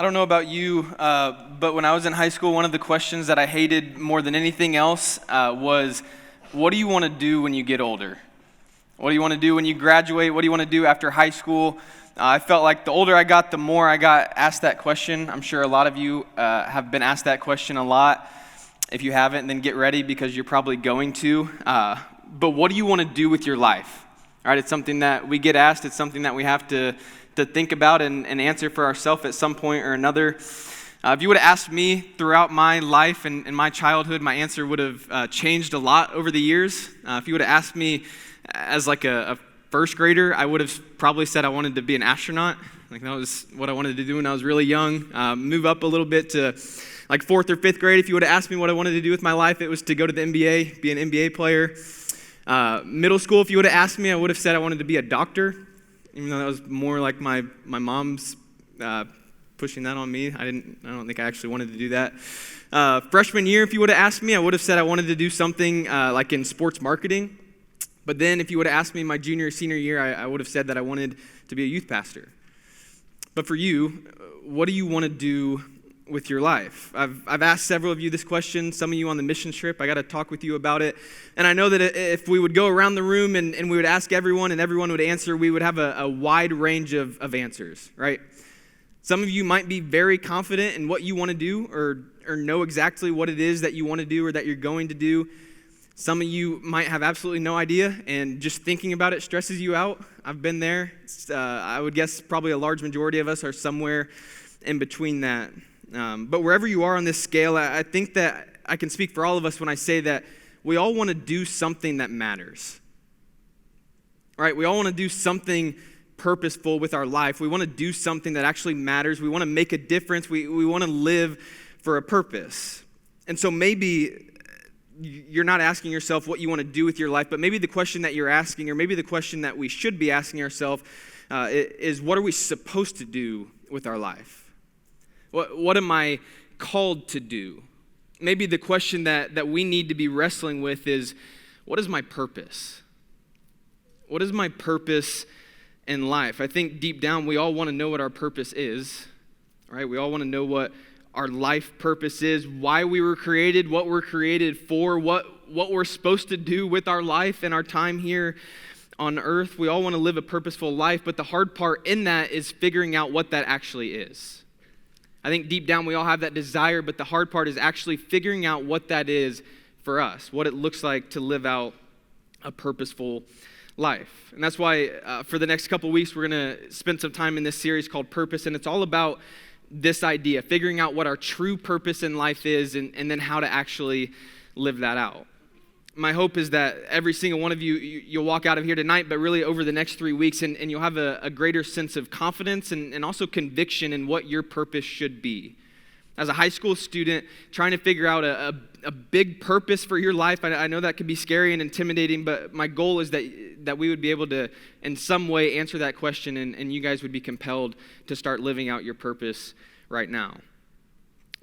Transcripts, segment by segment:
I don't know about you, but when I was in high school, one of the questions that I hated more than anything else was, what do you want to do when you get older? What do you want to do when you graduate? What do you want to do after high school? I felt like the older I got, the more I got asked that question. I'm sure a lot of you have been asked that question a lot. If you haven't, then get ready because you're probably going to. But what do you want to do with your life? All right, it's something that we get asked. It's something that we have to think about and answer for ourselves at some point or another. If you would have asked me throughout my life and my childhood, my answer would have changed a lot over the years. If you would have asked me as like a first grader, I would have probably said I wanted to be an astronaut. Like that was what I wanted to do when I was really young. Move up a little bit to like fourth or fifth grade. If you would have asked me what I wanted to do with my life, it was to go to the NBA, be an NBA player. Middle school, if you would have asked me, I would have said I wanted to be a doctor. Even though that was more like my mom's pushing that on me. I don't think I actually wanted to do that. Freshman year, if you would have asked me, I would have said I wanted to do something like in sports marketing. But then if you would have asked me my junior or senior year, I would have said that I wanted to be a youth pastor. But for you, what do you want to do with your life? I've asked several of you this question, some of you on the mission trip. I got to talk with you about it. And I know that if we would go around the room and we would ask everyone and everyone would answer, we would have a wide range of answers, right? Some of you might be very confident in what you want to do or know exactly what it is that you want to do or that you're going to do. Some of you might have absolutely no idea, and just thinking about it stresses you out. I've been there. I would guess probably a large majority of us are somewhere in between that. But wherever you are on this scale, I think that I can speak for all of us when I say that we all want to do something that matters. Right? We all want to do something purposeful with our life. We want to do something that actually matters. We want to make a difference. We want to live for a purpose. And so maybe you're not asking yourself what you want to do with your life, but maybe the question that you're asking, or maybe the question that we should be asking ourselves is, what are we supposed to do with our life? What am I called to do? Maybe the question that we need to be wrestling with is, what is my purpose? What is my purpose in life? I think deep down we all want to know what our purpose is, right? We all want to know what our life purpose is, why we were created, what we're created for, what we're supposed to do with our life and our time here on earth. We all want to live a purposeful life, but the hard part in that is figuring out what that actually is. I think deep down we all have that desire, but the hard part is actually figuring out what that is for us, what it looks like to live out a purposeful life. And that's why for the next couple weeks we're going to spend some time in this series called Purpose, and it's all about this idea, figuring out what our true purpose in life is and then how to actually live that out. My hope is that every single one of you, you'll walk out of here tonight, but really over the next 3 weeks, and you'll have a greater sense of confidence and also conviction in what your purpose should be. As a high school student, trying to figure out a big purpose for your life, I know that can be scary and intimidating, but my goal is that we would be able to, in some way, answer that question, and you guys would be compelled to start living out your purpose right now.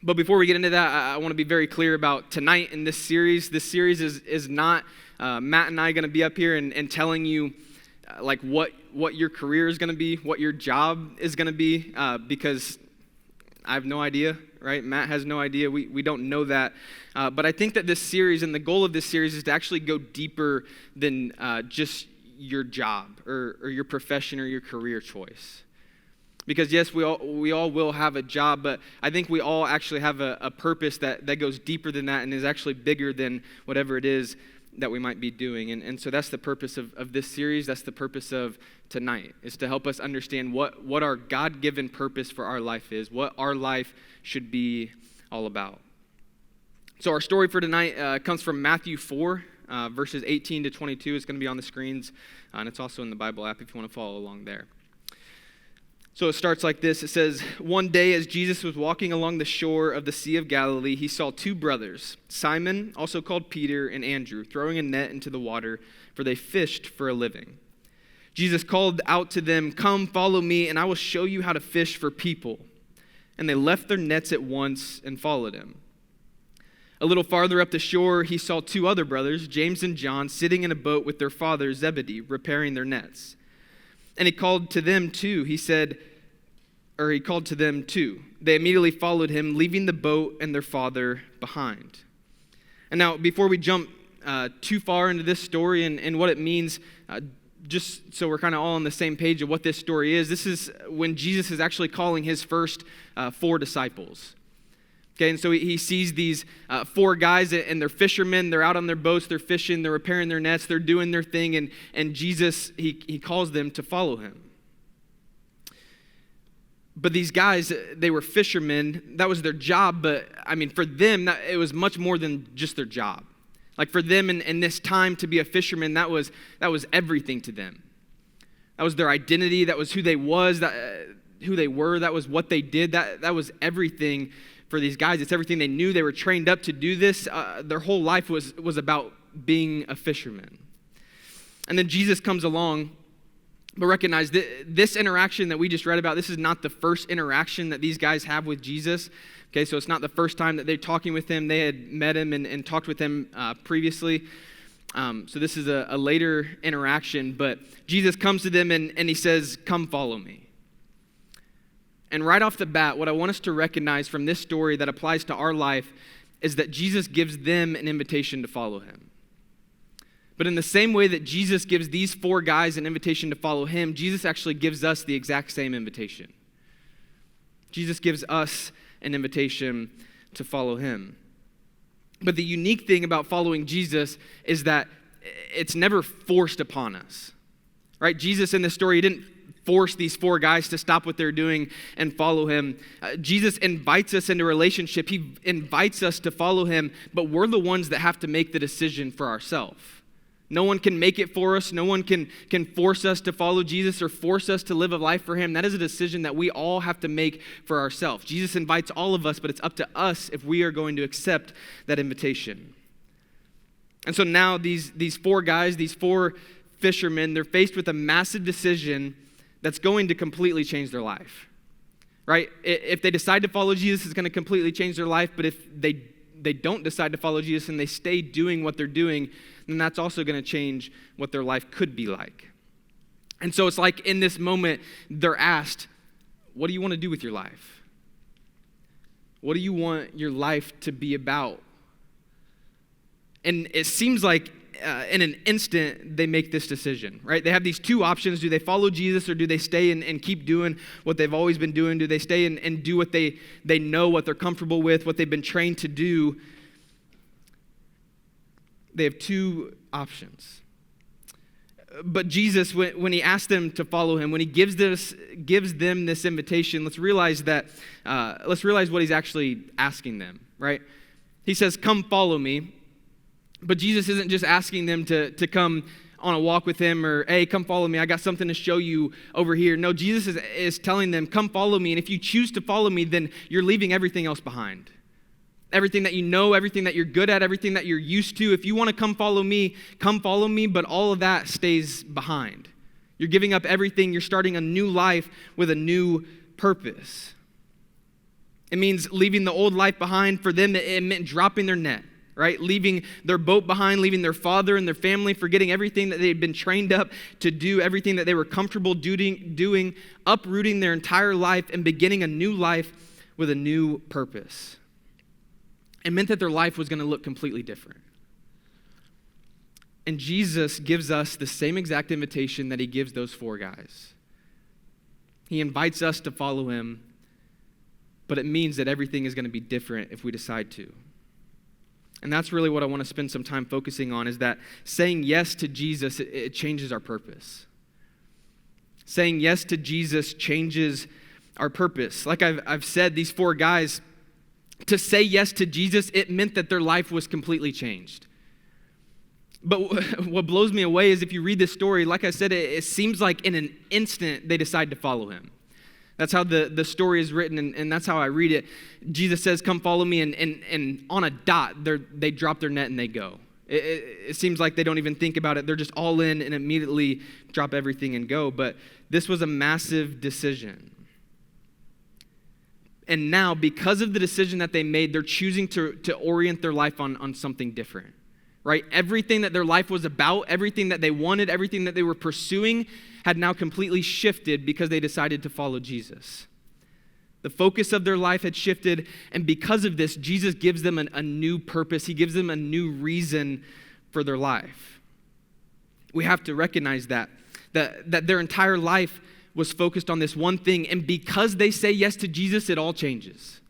But before we get into that, I want to be very clear about tonight in this series. This series is not Matt and I going to be up here and telling you like what your career is going to be, what your job is going to be, because I have no idea, right? Matt has no idea. We don't know that. But I think that this series and the goal of this series is to actually go deeper than just your job or your profession or your career choice. Because yes, we all will have a job, but I think we all actually have a purpose that goes deeper than that and is actually bigger than whatever it is that we might be doing. And so that's the purpose of this series. That's the purpose of tonight, is to help us understand what our God-given purpose for our life is, what our life should be all about. So our story for tonight comes from Matthew 4, verses 18 to 22. It's going to be on the screens, and it's also in the Bible app if you want to follow along there. So it starts like this. It says, "One day as Jesus was walking along the shore of the Sea of Galilee, he saw two brothers, Simon, also called Peter, and Andrew, throwing a net into the water, for they fished for a living. Jesus called out to them, 'Come, follow me, and I will show you how to fish for people.' And they left their nets at once and followed him. A little farther up the shore, he saw two other brothers, James and John, sitting in a boat with their father Zebedee, repairing their nets. And he called to them too. they immediately followed him, leaving the boat and their father behind. And now, before we jump too far into this story and what it means, just so we're kind of all on the same page of what this story is, this is when Jesus is actually calling his first 4 disciples. Okay, and so he sees these 4 guys, and they're fishermen. They're out on their boats. They're fishing. They're repairing their nets. They're doing their thing. And Jesus, he calls them to follow him. But these guys, they were fishermen. That was their job. But, I mean, for them, it was much more than just their job. Like for them in this time to be a fisherman, that was everything to them. That was their identity. That was who they were. That was what they did. That was everything for these guys. It's everything they knew. They were trained up to do this. Their whole life was about being a fisherman. And then Jesus comes along, but recognize that this interaction that we just read about, this is not the first interaction that these guys have with Jesus. Okay, so it's not the first time that they're talking with him. They had met him and talked with him previously. So this is a later interaction, but Jesus comes to them and he says, "Come follow me." And right off the bat, what I want us to recognize from this story that applies to our life is that Jesus gives them an invitation to follow him. But in the same way that Jesus gives these 4 guys an invitation to follow him, Jesus actually gives us the exact same invitation. Jesus gives us an invitation to follow him. But the unique thing about following Jesus is that it's never forced upon us. Right? Jesus in this story, he didn't force these 4 guys to stop what they're doing and follow him. Jesus invites us into a relationship. He invites us to follow him, but we're the ones that have to make the decision for ourselves. No one can make it for us. No one can force us to follow Jesus or force us to live a life for him. That is a decision that we all have to make for ourselves. Jesus invites all of us, but it's up to us if we are going to accept that invitation. And so now these 4 guys, these 4 fishermen, they're faced with a massive decision that's going to completely change their life, right? If they decide to follow Jesus, it's going to completely change their life. But if they don't decide to follow Jesus and they stay doing what they're doing, then that's also going to change what their life could be like. And so it's like in this moment, they're asked, what do you want to do with your life? What do you want your life to be about? And it seems like in an instant, they make this decision, right? They have these 2 options. Do they follow Jesus or do they stay and keep doing what they've always been doing? Do they stay and do what they know, what they're comfortable with, what they've been trained to do? They have 2 options. But Jesus, when he asks them to follow him, when he gives them this invitation, let's realize what he's actually asking them, right? He says, "Come follow me." But Jesus isn't just asking them to come on a walk with him or, "Hey, come follow me. I got something to show you over here." No, Jesus is telling them, "Come follow me. And if you choose to follow me, then you're leaving everything else behind. Everything that you know, everything that you're good at, everything that you're used to. If you want to come follow me, but all of that stays behind. You're giving up everything. You're starting a new life with a new purpose." It means leaving the old life behind. For them, it meant dropping their net, right? Leaving their boat behind, leaving their father and their family, forgetting everything that they had been trained up to do, everything that they were comfortable doing, uprooting their entire life and beginning a new life with a new purpose. It meant that their life was going to look completely different. And Jesus gives us the same exact invitation that he gives those 4 guys. He invites us to follow him, but it means that everything is going to be different if we decide to. And that's really what I want to spend some time focusing on, is that saying yes to Jesus, it changes our purpose. Saying yes to Jesus changes our purpose. Like I've said, these 4 guys, to say yes to Jesus, it meant that their life was completely changed. But what blows me away is if you read this story, like I said, it seems like in an instant they decide to follow him. That's how the story is written, and that's how I read it. Jesus says, "Come follow me," and on a dot, they drop their net and they go. It seems like they don't even think about it. They're just all in and immediately drop everything and go. But this was a massive decision. And now, because of the decision that they made, they're choosing to orient their life on something different, right? Everything that their life was about, everything that they wanted, everything that they were pursuing had now completely shifted because they decided to follow Jesus. The focus of their life had shifted, and because of this, Jesus gives them a new purpose. He gives them a new reason for their life. We have to recognize that their entire life was focused on this one thing, and because they say yes to Jesus, it all changes.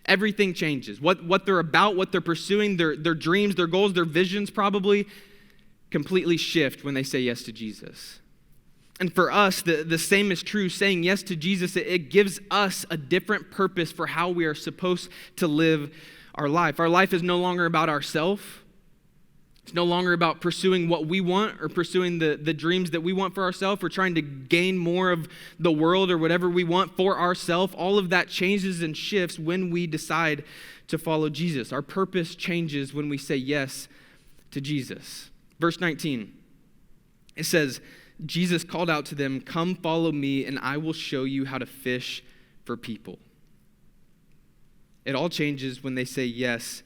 Everything changes. What they're about, what they're pursuing, their dreams, their goals, their visions probably completely shift when they say yes to Jesus. And for us, the same is true. Saying yes to Jesus, it gives us a different purpose for how we are supposed to live our life. Our life is no longer about ourselves. It's no longer about pursuing what we want or pursuing the dreams that we want for ourselves or trying to gain more of the world or whatever we want for ourselves. All of that changes and shifts when we decide to follow Jesus. Our purpose changes when we say yes to Jesus. Verse 19, it says, Jesus called out to them, "Come follow me, and I will show you how to fish for people." It all changes when they say yes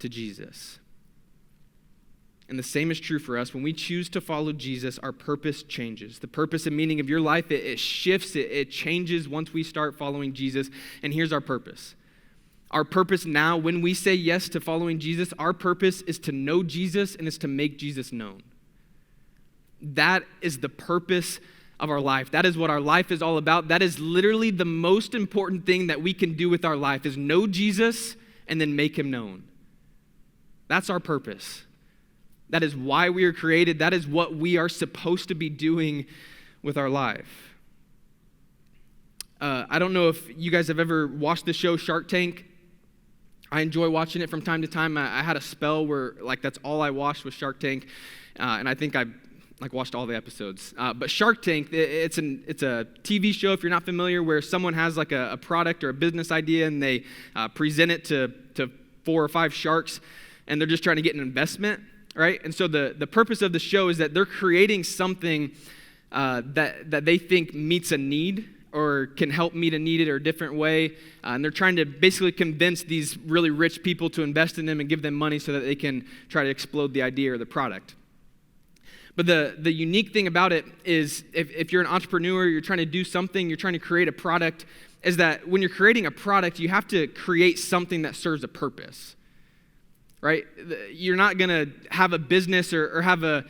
to Jesus. And the same is true for us. When we choose to follow Jesus, our purpose changes. The purpose and meaning of your life, it shifts, it changes once we start following Jesus. And here's our purpose. Our purpose now, when we say yes to following Jesus, our purpose is to know Jesus and is to make Jesus known. That is the purpose of our life. That is what our life is all about. That is literally the most important thing that we can do with our life, is know Jesus and then make him known. That's our purpose. That is why we are created. That is what we are supposed to be doing with our life. I don't know if you guys have ever watched the show Shark Tank. I enjoy watching it from time to time. I had a spell where that's all I watched was Shark Tank, and I think I watched all the episodes. But Shark Tank, it's a TV show, if you're not familiar, where someone has a product or a business idea and they present it to 4 or 5 sharks, and they're just trying to get an investment, right? And so the purpose of the show is that they're creating something that they think meets a need or can help meet a need or a different way. And they're trying to basically convince these really rich people to invest in them and give them money so that they can try to explode the idea or the product. But the unique thing about it is if you're an entrepreneur, you're trying to do something, you're trying to create a product, is that when you're creating a product, you have to create something that serves a purpose, right? You're not going to have a business or have a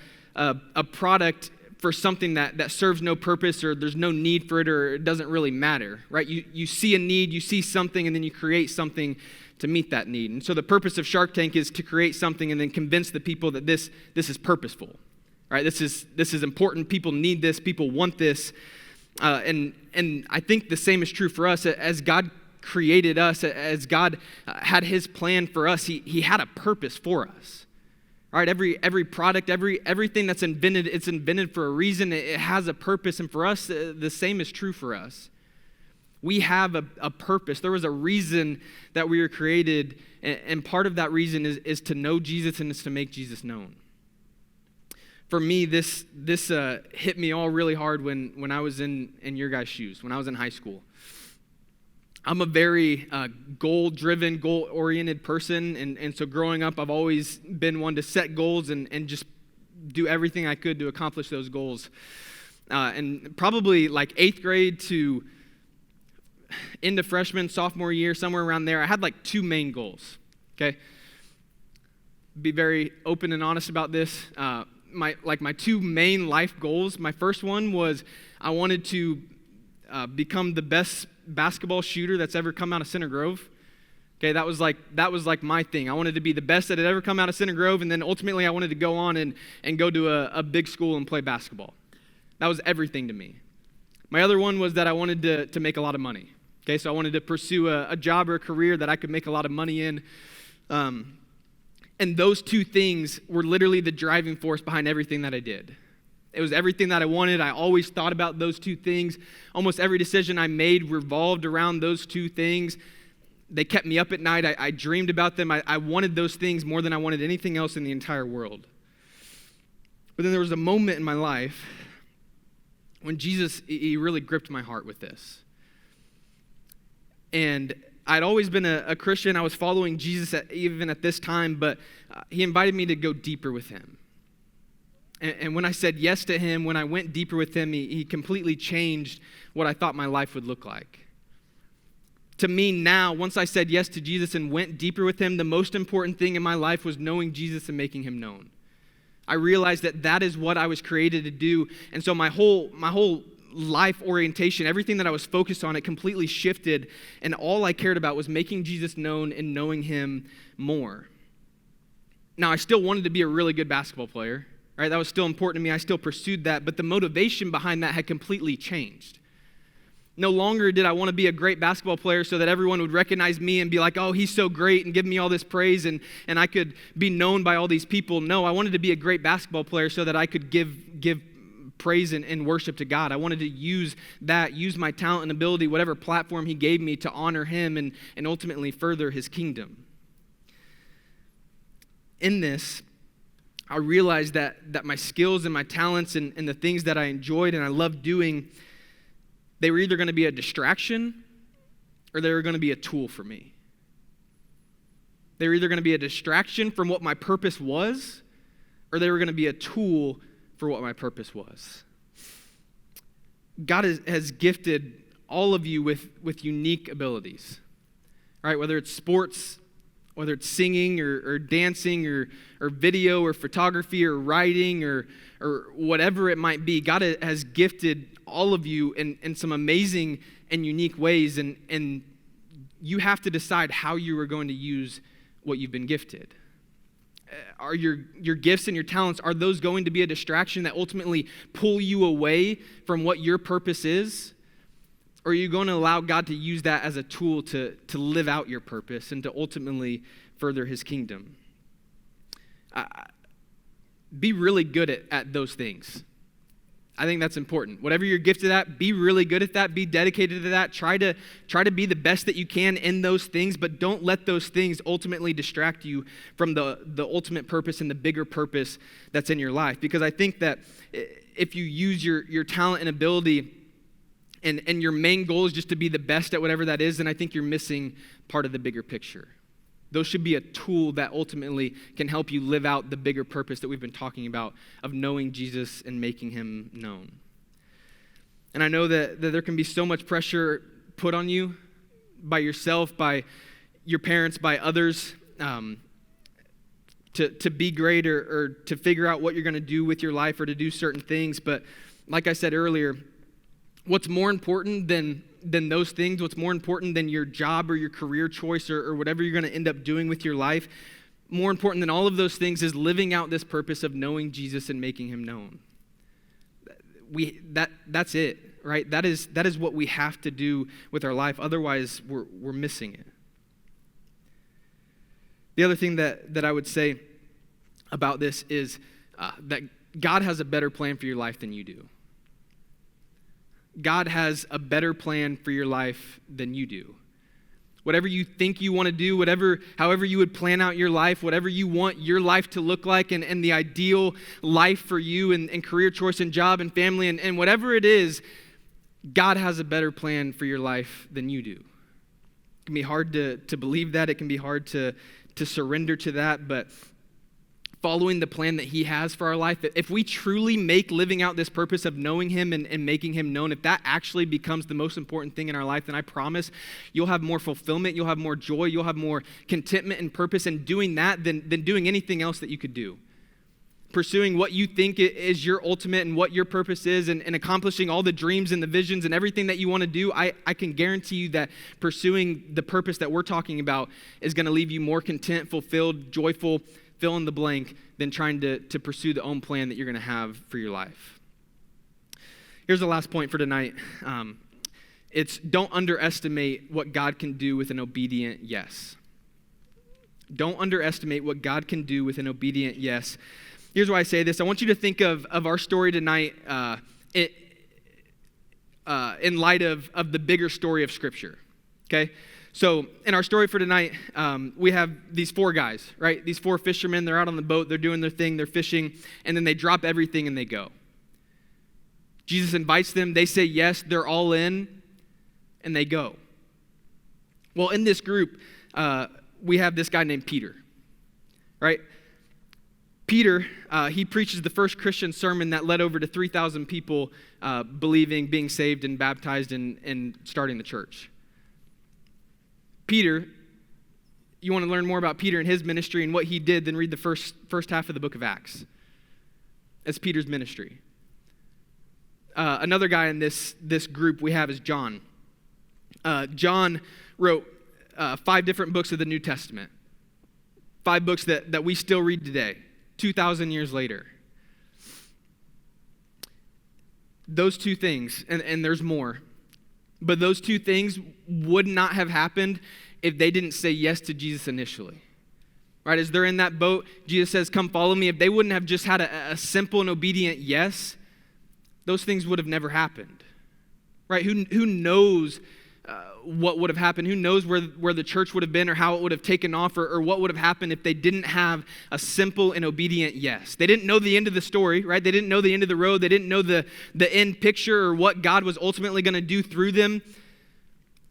product for something that serves no purpose or there's no need for it or it doesn't really matter, right? You see a need, you see something, and then you create something to meet that need. And so the purpose of Shark Tank is to create something and then convince the people that this is purposeful. Right, this is important. People need this. People want this, and I think the same is true for us. As God created us, as God had His plan for us, He had a purpose for us. Right, every product, everything that's invented, it's invented for a reason. It has a purpose, and for us, the same is true for us. We have a purpose. There was a reason that we were created, and part of that reason is to know Jesus and is to make Jesus known. For me, this hit me all really hard when I was in your guys' shoes, when I was in high school. I'm a very goal-driven, goal-oriented person, and so growing up, I've always been one to set goals and just do everything I could to accomplish those goals. And probably 8th grade to into freshman, sophomore year, somewhere around there, I had 2 main goals, okay? Be very open and honest about this. My 2 main life goals. My first one was I wanted to become the best basketball shooter that's ever come out of Center Grove. Okay, that was my thing. I wanted to be the best that had ever come out of Center Grove, and then ultimately I wanted to go on and go to a big school and play basketball. That was everything to me. My other one was that I wanted to make a lot of money. Okay, so I wanted to pursue a job or a career that I could make a lot of money in. And those 2 things were literally the driving force behind everything that I did. It was everything that I wanted. I always thought about those 2 things. Almost every decision I made revolved around those 2 things. They kept me up at night. I dreamed about them. I wanted those things more than I wanted anything else in the entire world. But then there was a moment in my life when Jesus, he really gripped my heart with this. And I'd always been a Christian. I was following Jesus even at this time, but he invited me to go deeper with him. And when I said yes to him, when I went deeper with him, he completely changed what I thought my life would look like. To me now, once I said yes to Jesus and went deeper with him, the most important thing in my life was knowing Jesus and making him known. I realized that that is what I was created to do. And so my whole life orientation, everything that I was focused on, it completely shifted. And all I cared about was making Jesus known and knowing him more. Now, I still wanted to be a really good basketball player, right? That was still important to me. I still pursued that. But the motivation behind that had completely changed. No longer did I want to be a great basketball player so that everyone would recognize me and be like, oh, he's so great, and give me all this praise and I could be known by all these people. No, I wanted to be a great basketball player so that I could give praise and worship to God. I wanted to use my talent and ability, whatever platform he gave me, to honor him and ultimately further his kingdom. In this, I realized that my skills and my talents and the things that I enjoyed and I loved doing, they were either going to be a distraction or they were going to be a tool for me. They were either going to be a distraction from what my purpose was, or they were going to be a tool for what my purpose was. God has gifted all of you with unique abilities, right? Whether it's sports, whether it's singing or dancing or video or photography or writing or whatever it might be, God has gifted all of you in some amazing and unique ways, and you have to decide how you are going to use what you've been gifted. Are your gifts and your talents, are those going to be a distraction that ultimately pull you away from what your purpose is? Or are you going to allow God to use that as a tool to live out your purpose and to ultimately further his kingdom? Be really good at those things. I think that's important. Whatever you're gifted at, be really good at that. Be dedicated to that. Try to be the best that you can in those things, but don't let those things ultimately distract you from the ultimate purpose and the bigger purpose that's in your life. Because I think that if you use your talent and ability and your main goal is just to be the best at whatever that is, then I think you're missing part of the bigger picture. Those should be a tool that ultimately can help you live out the bigger purpose that we've been talking about of knowing Jesus and making him known. And I know that there can be so much pressure put on you by yourself, by your parents, by others, to be great or to figure out what you're going to do with your life or to do certain things. But like I said earlier, what's more important than those things, what's more important than your job or your career choice or whatever you're going to end up doing with your life, more important than all of those things is living out this purpose of knowing Jesus and making him known. That's it, right? That is what we have to do with our life. Otherwise, we're missing it. The other thing that I would say about this is that God has a better plan for your life than you do. God has a better plan for your life than you do. Whatever you think you want to do, however you would plan out your life, whatever you want your life to look like and the ideal life for you and career choice and job and family and whatever it is, God has a better plan for your life than you do. It can be hard to believe that. It can be hard to surrender to that, but following the plan that he has for our life, if we truly make living out this purpose of knowing him and making him known, if that actually becomes the most important thing in our life, then I promise you'll have more fulfillment, you'll have more joy, you'll have more contentment and purpose in doing that than doing anything else that you could do. Pursuing what you think is your ultimate and what your purpose is and accomplishing all the dreams and the visions and everything that you want to do, I can guarantee you that pursuing the purpose that we're talking about is going to leave you more content, fulfilled, joyful, fill in the blank, than trying to pursue the own plan that you're going to have for your life. Here's the last point for tonight. It's don't underestimate what God can do with an obedient yes. Don't underestimate what God can do with an obedient yes. Here's why I say this. I want you to think of our story tonight in light of the bigger story of Scripture, okay? So in our story for tonight, we have these four guys, right? These four fishermen, they're out on the boat, they're doing their thing, they're fishing, and then they drop everything and they go. Jesus invites them, they say yes, they're all in, and they go. Well, in this group, we have this guy named Peter, right? Peter, he preaches the first Christian sermon that led over to 3,000 people believing, being saved, and baptized and starting the church. Peter, you want to learn more about Peter and his ministry and what he did, then read the first half of the book of Acts. That's Peter's ministry. Another guy in this group we have is John. John wrote 5 different books of the New Testament. 5 books that we still read today, 2,000 years later. Those 2 things, and there's more, but those 2 things would not have happened if they didn't say yes to Jesus initially. Right, as they're in that boat, Jesus says, come follow me. If they wouldn't have just had a simple and obedient yes, those things would have never happened. Right, who knows what would have happened? Who knows where the church would have been or how it would have taken off or what would have happened if they didn't have a simple and obedient yes. They didn't know the end of the story, right? They didn't know the end of the road. They didn't know the end picture or what God was ultimately going to do through them.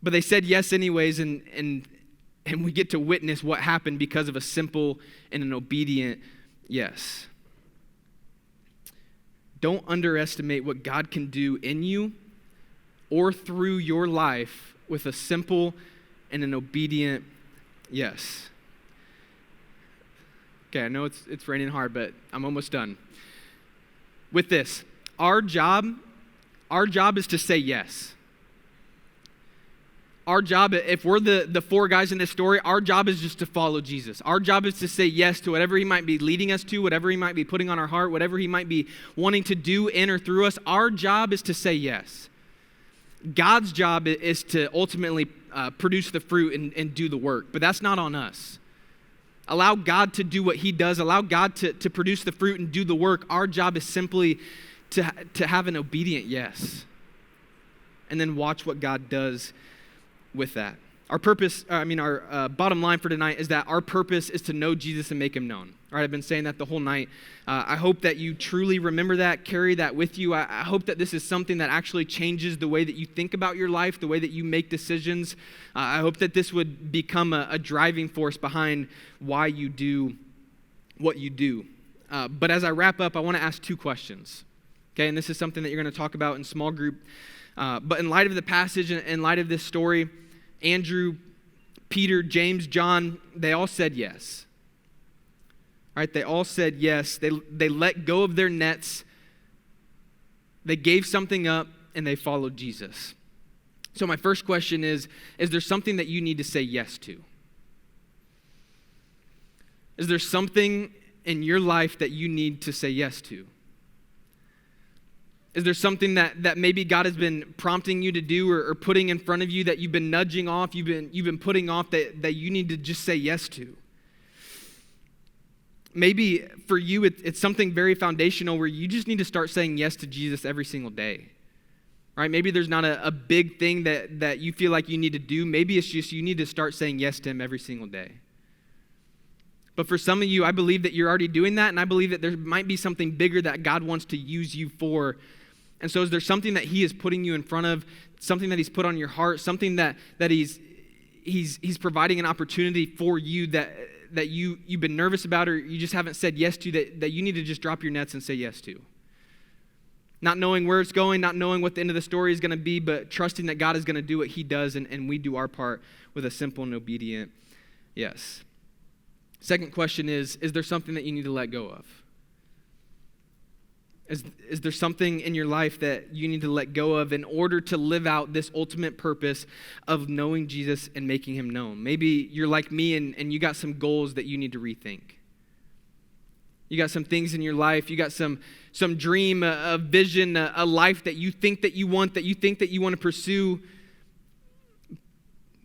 But they said yes anyways, and we get to witness what happened because of a simple and an obedient yes. Don't underestimate what God can do in you or through your life with a simple and an obedient yes. Okay, I know it's raining hard, but I'm almost done. With this, our job is to say yes. Our job, if we're the 4 guys in this story, our job is just to follow Jesus. Our job is to say yes to whatever he might be leading us to, whatever he might be putting on our heart, whatever he might be wanting to do in or through us. Our job is to say yes. God's job is to ultimately produce the fruit and do the work, but that's not on us. Allow God to do what he does. Allow God to produce the fruit and do the work. Our job is simply to have an obedient yes, and then watch what God does with that. Our bottom line for tonight is that our purpose is to know Jesus and make him known. All right, I've been saying that the whole night. I hope that you truly remember that, carry that with you. I hope that this is something that actually changes the way that you think about your life, the way that you make decisions. I hope that this would become a driving force behind why you do what you do. But as I wrap up, I want to ask 2 questions. Okay, and this is something that you're going to talk about in small group. But in light of the passage and in light of this story, Andrew, Peter, James, John, they all said yes. All right, they all said yes. They let go of their nets. They gave something up, and they followed Jesus. So my first question is there something that you need to say yes to? Is there something in your life that you need to say yes to? Is there something that maybe God has been prompting you to do or putting in front of you that you've been nudging off, you've been putting off that you need to just say yes to? Maybe for you it's something very foundational where you just need to start saying yes to Jesus every single day. Right? Maybe there's not a big thing that you feel like you need to do. Maybe it's just you need to start saying yes to him every single day. But for some of you, I believe that you're already doing that, and I believe that there might be something bigger that God wants to use you for. And so is there something that he is putting you in front of, something that he's put on your heart, something that he's providing an opportunity for you that you've been nervous about or you just haven't said yes to, that you need to just drop your nets and say yes to? Not knowing where it's going, not knowing what the end of the story is going to be, but trusting that God is going to do what he does and we do our part with a simple and obedient yes. Second question is there something that you need to let go of? Is there something in your life that you need to let go of in order to live out this ultimate purpose of knowing Jesus and making him known? Maybe you're like me and you got some goals that you need to rethink. You got some things in your life, you got some dream, a vision, a life that you think that you want to pursue.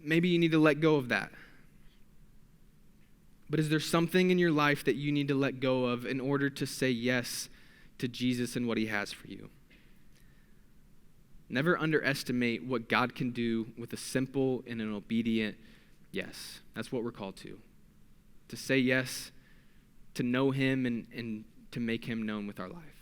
Maybe you need to let go of that. But is there something in your life that you need to let go of in order to say yes to Jesus and what he has for you? Never underestimate what God can do with a simple and an obedient yes. That's what we're called to say yes, to know him and to make him known with our life.